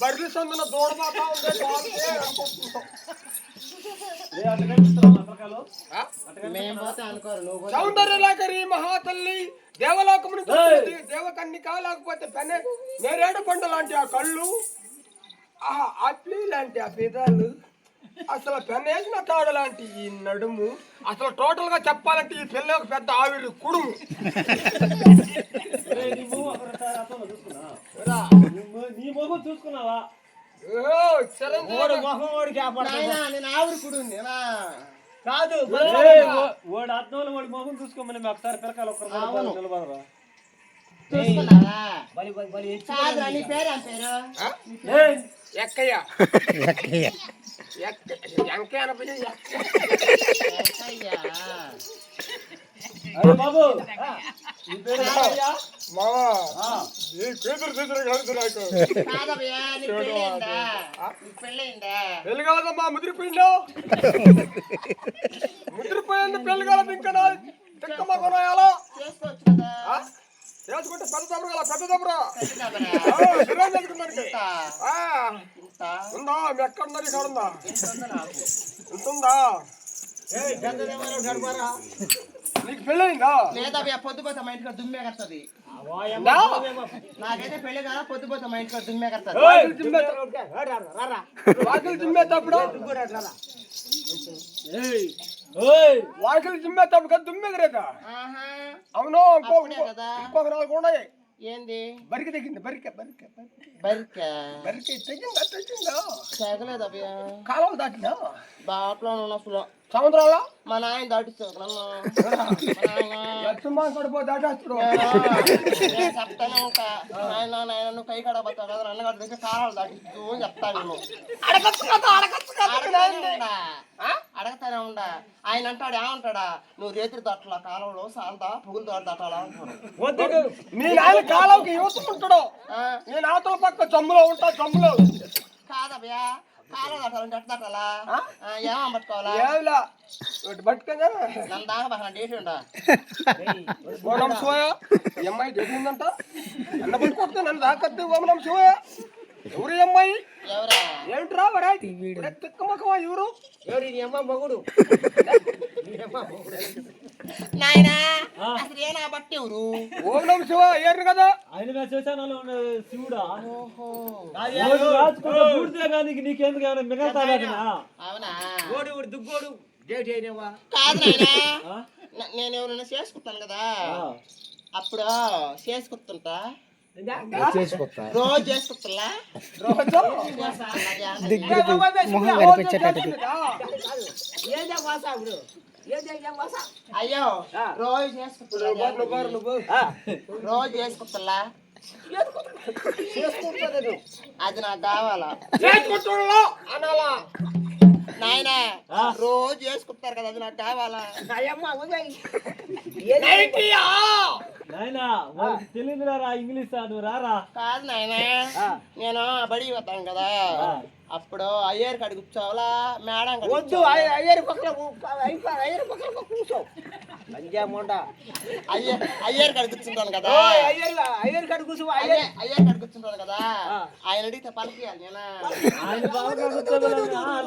బర్రెలు సందున దూడబాతా సౌందర్యలాకరి మహాతల్లి దేవలోకముని దేవకన్నిక లేకపోతే పెన్నే నేరేడు పండు లాంటి ఆ కళ్ళు అప్లీ లాంటి ఆ పెదాలు అసలు పెన్నేసిన తాడు లాంటి ఈ నడుము అసలు టోటల్ గా చెప్పాలంటే ఈ పిల్ల ఒక పెద్ద ఆవిరి కుడుము నీ మొహం చూసుకున్నావా నేను ఆవిరి కుడు కాదు వాడు అర్థంలో వాడి మొహం చూసుకోమని మేము ఒకసారి పిల్లకాయలు ఒక్కరు నిలబడరా ఎక్కయ్య బాబు పెళ్లి కాదమ్మా ముదిరిపోయిందో ముదిరిపోయింది పెళ్లి కాదు ఇంకా తిక్కమ్మ కొనాయాలో చేసుకుంటే పెద్ద దెబ్బరు కదా పెద్ద దెబ్బరా ఉందా మీ ఎక్కడుందా నీకు ఉందా ఉంటుందా నీకు పెళ్ళయిందా లేదా పొద్దుపోతా మా ఇంటికి దుమ్మే కట్టది నాకైతే పెళ్లి కదా పొద్దుపోతా మా ఇంటికి దుమ్మే కట్టది వాకిలు దుమ్మేటప్పుడు వాకిలు దుమ్మేటప్పుడు కదా దుమ్మెదిరేదా అవును ఇంకొక నాలుగు ఉన్నాయి ఏంది బరికి తెగింది బరిక తెగిందా తెగలేదు అవి కాలువ దాటినా బాట్లో అసలు సముద్రంలో మా నాయన దాటిస్తాడు చెప్తానే ఉంటా నాయన నువ్వు కై కడబోతావు కదా అన్నగారి దగ్గర కాలాలు దాటిస్తూ అని చెప్తాను అడగతానే ఉండా ఆయన అంటాడు ఏమంటాడా నువ్వు రేత్రి దాటలా కాలంలో సాలదా పుగులు దాటాలా అంటాడు మీ నాయన కాలంకి యువతుంటాడు నేను అవతల పక్క జమ్ములో ఉంటా జమ్ములో కాదవ్యా కాలం దాటాలంటే ఎట్లా దాటాలా ఏమని పట్టుకోవాలా పట్టుకోగా నన్ను దాకా బాగా డేట్ ఉండా అమ్మాయి డేట్ ఉందంట అన్న పట్టుకొస్తే నన్ను దాకత్తే ఓమనం శివయ్య ఎవరు అమ్మాయి ఎవరా ఏమిట్రా వరా తిక్కమ్మకమా ఎవరు నీ అమ్మ మగుడు నాయనా అసలు ఏనా బట్టి ఎవరు ఓమనం శివ ఏరు కదా ఆయన చేశాను శివుడా నీకెందుకు మిగతా అవునా దుగ్గోడు కాదు నాయనా నేను ఎవరైనా చేసుకుంటాను కదా అప్పుడు చేసుకుంటుంటా రోజు చేసుకుంటా అయ్యో రోజు చేసుకుంటా రోజు చేసుకుంటా అది నాకు కావాలా నాయన రోజు చేసుకుంటారు కదా అది నాకు కావాలా తెలియదురా ఇంగ్లీష్ నువ్వు రారా కాదు నాయన నేను బడికి వస్తాను కదా అప్పుడు అయ్యేరు కాడికి కూర్చోవాలా మేడం వద్దు అయ్యేరు పక్కన కూర్చో అయ్యేరు కాడికి కూర్చుంటాను కదా అయ్యేరు కాడికి కూర్చో అయ్యేరు కాడికి కూర్చుంటాను కదా ఆయన అడిగితే పలికియాలి నేను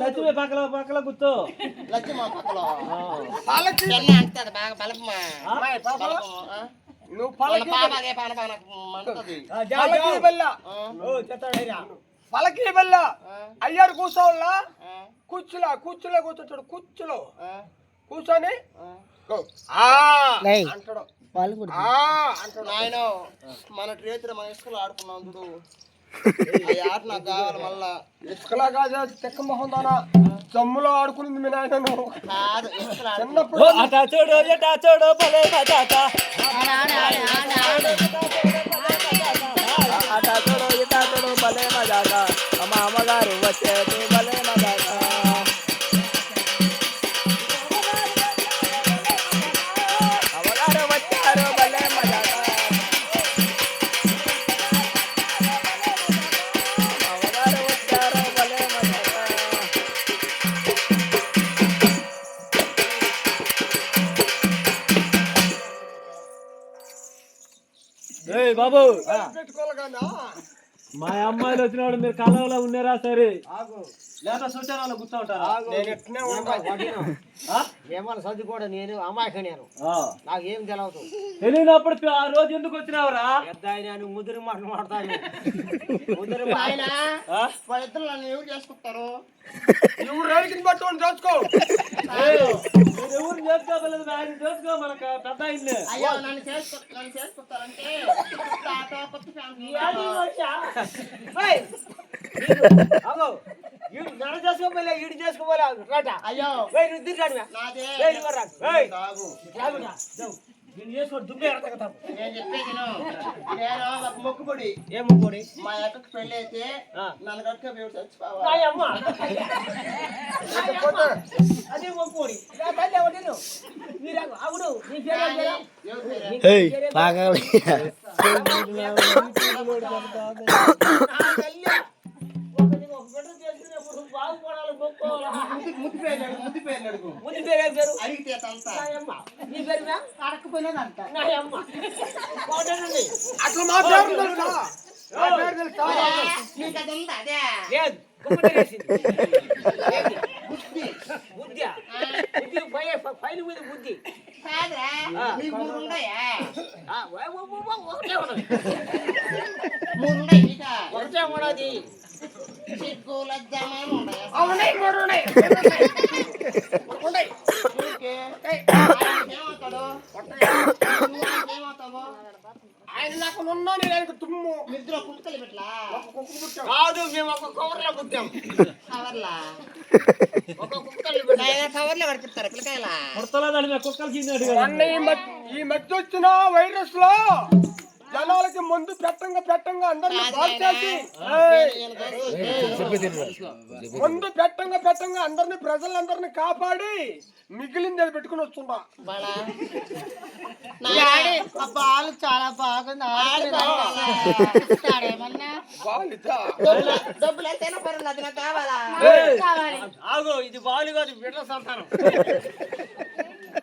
లక్ష్మి పక్కల కూర్చో లక్ష్మి పక్కలో అంటాడు బాగా బలపమా నువ్వు పలకి బెల్ల అయ్యారు కూర్చోవాలా కూర్చులో కూర్చోటాడు కూర్చులో కూర్చొని అంటాడు నాయన మన రేతులు మన ఇసుకలు ఆడుకున్నాం చూడు ఈ ఆట నాకు కావాలి మళ్ళా. ఇసుకలా కాదు చెక్క మొహం దానా జమ్ములో ఆడుకునింది మీ నాయన కాదు ఇసుకలు చిన్నప్పుడు అటా చూడు ఎటా చూడు భలే మజాక అటా చూడు ఇటా చూడు భలే మజాక మా అమ్మగారు వచ్చేది భలే మజాక అమ్మగారు వచ్చారు భలే మజాక అమ్మగారు వచ్చారు భలే మజాక. ఏయ్ బాబు పెట్టుకోలేగా మా అమ్మాయిలు వచ్చినప్పుడు మీరు కళ్ళలో ఉన్నారా సరే లేదా సూచనలో కూర్చోంటారా నేను ఎట్నే ఏమన్నా చదువుకోవడం నేను అమాయక నేను నాకేం తెలవదు. తెలియనప్పుడు ఆ రోజు ఎందుకు వచ్చినావురా? పెద్ద ఆయన ముదురు మాట మాడతాను ముదురు ఆయన వాళ్ళిద్దరు నన్ను ఎవరు చేసుకుంటారు? నువ్వు రేగిని పట్టుకొని చేసుకో ఎవరు చేసుకోలేదు ఆయన చేసుకో మనకు పెద్ద అయింది. అయ్యో నన్ను చేసుకుంటారంటే కొత్త ఫ్యామిలీ నన్ను చేసుకోలే ఈడు చేసుకోలే రాట అయ్యో నువ్వు తిరిగాడు నాదే తాగు. నేను చేసుకో దుబ్బే ఎడతాను. నేను చెప్పేది విను. నేను ఒక మొక్కుబడి ఏం ముక్కోడి మా అక్కకి పెళ్ళి అయితే నన్ను కట్టుక మేము చచ్చిపోవాలి. నాయమ్మ అదే మొక్కోడి మీరు అవును నీ పేరు ఎవరి పేరు? బాగుపడాలి మొక్కోవాలి. ముద్దు పేరు అడుగు. ముందు పేరు ఏం పేరు? అడిగితే తంత. నాయమ్మ నీ పేరు అడగకపోయినాదంట. నాయమ్మ కోటనండి అసలు మా పేరు తెలుసా? నా పేరు తెలుసా? నీకు అది ఉందా అదే? లేదు గుమ్మటేసింది బుద్ధి. బుద్ధి బుద్ధి ఫైల్ మీద బుద్ధి కాదురా నీకు మూడు ఉన్నాయా? ఒకటే ఉన్నది మూడు ఉన్నాయి నీక. ఒకటే ఉన్నది సిగ్గు లజ్జామని ఉన్నాయా? అవునాయి మూడు ఉన్నాయి. నీకే. ఆయనకి ఏమవుతాడు? నువ్వు ఆయనకి ఏమవుతావు? ఆయన నాకు ఉన్నా నేను ఆయనకు తుమ్ము నిద్ర కుక్కలు పెట్లా కుక్కు పుట్టాం. కాదు మేము ఒక కవర్లో పుట్టాం కవర్లా ఒక కుక్కలు కవర్లో కడిపిస్తారు పిల్లకాయలా. పుడతలేదండి కుక్కలు తిన్నాడు మొన్న ఈ మధ్య వచ్చిన వైరస్ లో జనాలకి మందు పెట్టంగా అందరినీ బాగు చేసి మందు పెట్టంగా అందరినీ ప్రజలందరినీ కాపాడి మిగిలింది అది పెట్టుకుని వస్తుందా బాలు చాలా బాగుంది. డబ్బులు ఎంతైనా పర్లేదు అది నాకు కావాలా? ఆగు ఇది బాలు కాదు బిడ్డ సంతానం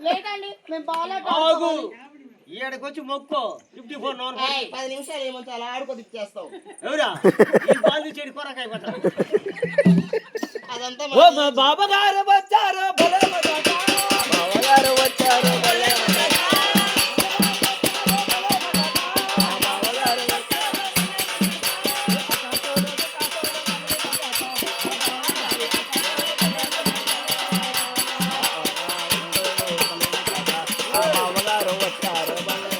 లేదండి మేము బాగా ఆగు ఈడకి వచ్చి మొక్కో 54 నోన్ 10 నిమిషాలు ఏమంటే అలా ఆడుకొని ఇచ్చేస్తావు. ఎవరా ఈ బాలు చెడి కొరకైపోతా అదంతా ఓ మా బాబాగారు వచ్చారు భలే మజాక బాబాగారు వచ్చారు భలే మజాక బాబాగారు బాబాగారు వచ్చారు భలే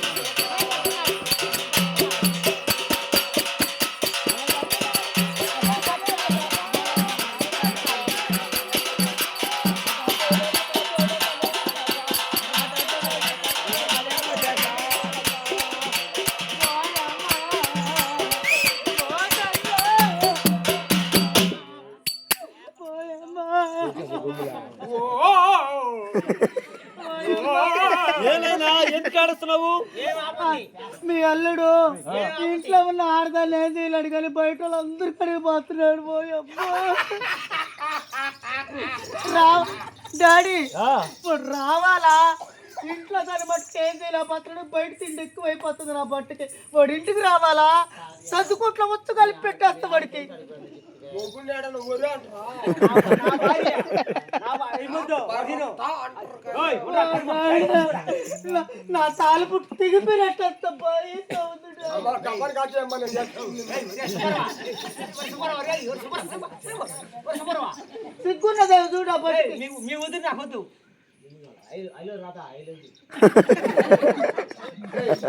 ఏనైనా ఎందుకు ఆడుస్తున్నావు? మీ అల్లుడు ఇంట్లో ఉన్న ఆడదాన్ని ఏం చేయలేడు కానీ బయట వాళ్ళందరూ కడిగిపోతున్నాడు డాడీ ఇప్పుడు రావాలా ఇంట్లో దాన్ని బట్టి ఏం చేయలేకపోతున్నాడు బయట తిండి ఎక్కువైపోతుంది నా బట్టకి వాడు ఇంటికి రావాలా సర్దుకుంట్లో వచ్చి కలిపి పెట్టేస్తా వాడికి నా తాలు పుట్టి తెగిపోయినట్టు సిగ్గున్నదే చూడ మీ వద్దు నాకు వద్దు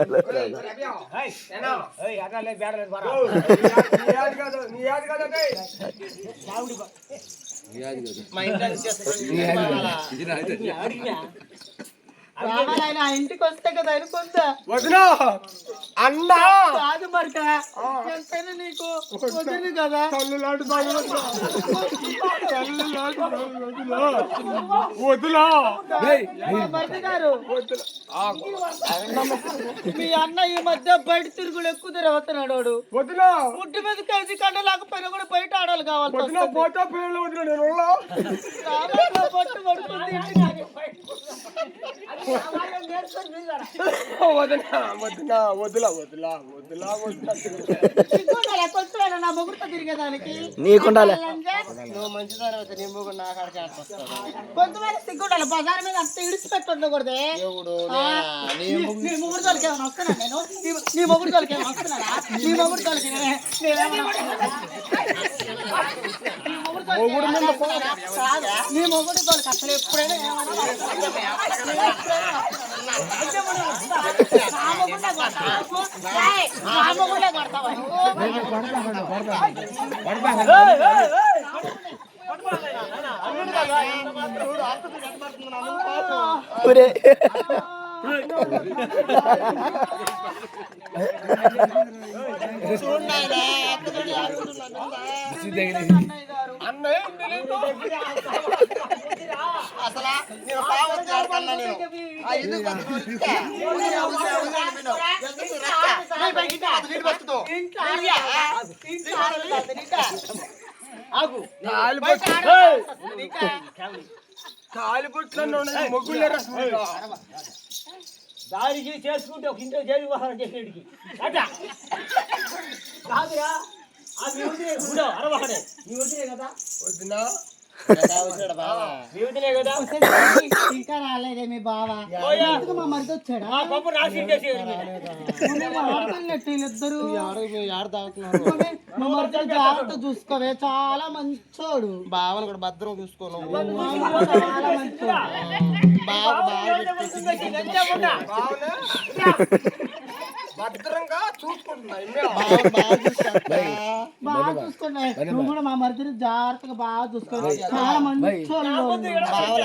అట్లా బేడలేదు బరా నీ యాది కదా డేయ్. మా ఇంటికి రావాలి ఆయన ఆ ఇంటికి వస్తే కదా అనుకుంటా వదినా అన్నా కాదు మరక ఎంతైనా నీకు వదిలి కదా కళ్ళు లాంటి దాని వదినా. కళ్ళు లాంటి దాని వదినా. వదినా మరక గారు మీ అన్న ఈ మధ్య బయట తిరుగులు ఎక్కువ తిరుగుతున్నాడు వాడు. వదినా ముట్టి మీద కేజీ కండ లేకపోయినా కూడా బయట ఆడాలి కావాలి వదినా పోతా పేర్లు వదినా నేను ఉన్నా. పట్టు పడుతుంది ఇంటికి. వదినా వదినా వదిలా వదిలా వదిలా వదిలా సిగ్గుండాలి, కొంచెం నా మొగుడుతో తిరిగేదానికి నీకుండాలి. నువ్వు మంచిదాని అయితే నీ మొగుడు నా కాడికి వస్తాడు. కొంచెం సిగ్గుండాలి. బజార్ మీద అంత ఇడిచిపెట్టి ఉండకూడదే. దేవుడు నీ మొగుడు తోలికి ఏమైనా వస్తున్నా నేను? నీ మొగుడు తోలికి ఏమైనా వస్తున్నానా? నీ మొగుడు తోలికి నీ మొగుడు తోలికి అసలు ఎప్పుడైనా ఒరే అసలు నేను కావచ్చు చేస్తాను నేను ఎందుకు కాలిపుట్లను మొగ్గులే రసములు. దానికి చేసుకుంటే ఒక ఇంట్లో జైలు వ్యవహారం చేసేటికి అట్టా కాదురా ఆ మీ వదిలే కూడా అరవహడే మీ వదిలే కదా వదినా మీ వదిలే కదా ఇంకా రాలేదే మీ బావ. ఎందుకు మా మరిది వచ్చాడా? ఆ గొప్ప నాశనం చేసేది ఆడుతున్నట్టు వీళ్ళిద్దరు. మా మరిది జాగ్రత్త చూసుకోవే, చాలా మంచోడు. బావను కూడా భద్రం చూసుకోను చాలా మంచోడు. బావ భద్రంగా చూసుకుంటున్నా బాగా చూసుకున్నాయి. నువ్వు కూడా మా మరిదిని జాగ్రత్తగా బాగా చూసుకోవాలి. చాలా మంచోళ్ళు. బావ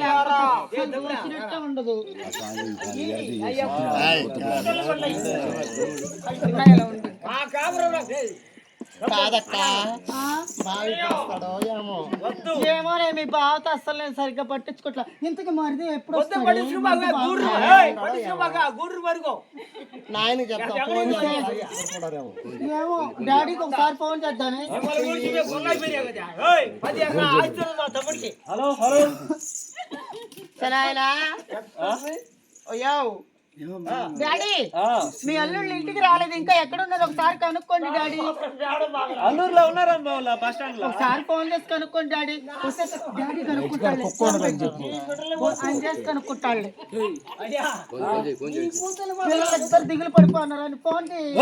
లేకపోతే ఉండదు. ఆ కాపురం కాదక్క బావి చేస్తాడో ఏమో ఏమోనే మీ బావతో అస్సలు నేను సరిగ్గా పట్టించుకోవట్లా. ఇంతకి మరిది ఎప్పుడు వస్తాడు? గుర్రు వరకు నాయనకి చెప్తా ఫోన్ చేసి ఏమో డాడీకి ఒకసారి ఫోన్ చేద్దానే. తమ్ముడికి హలో హలో సనాయనా ఓయో డాడీ మీ అల్లుళ్ళు ఇంటికి రాలేదు ఇంకా, ఎక్కడ ఉన్నారు ఒకసారి కనుక్కోండి డాడీ. అల్లూరులో ఉన్నారమ్మా వాళ్ళ బస్ స్టాండ్ లో. ఒకసారి ఫోన్ చేసి కనుక్కోండి డాడీ. డాడీ కనుక్కుంటాడు, ఆయన చేసి కనుక్కుంటాడు. పిల్లలిద్దరు దిగులు పడిపోన్నారు అని ఫోన్ చేయి.